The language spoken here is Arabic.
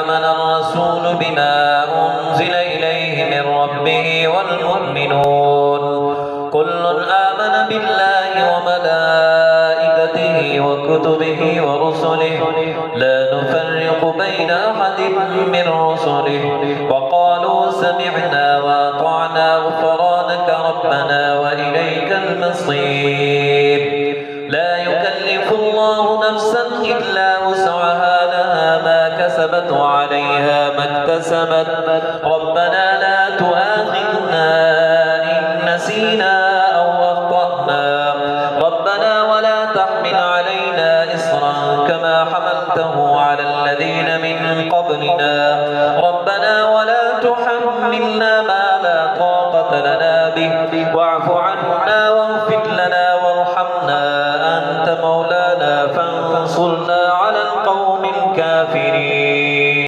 آمن الرسول بما أنزل إليه من ربه والمؤمنون كل آمن بالله وملائكته وكتبه ورسله لا نفرق بين أحد من رسله وقالوا سمعنا وأطعنا غفرانك ربنا وإليك المصير لا يكلف الله نفسا إلا وسعها لها ما كسبت وعليها ما اكتسبت ربنا لا تؤاخذنا إن نسينا أو أخطأنا ربنا ولا تحمل علينا إصرا كما حملته على الذين من قبلنا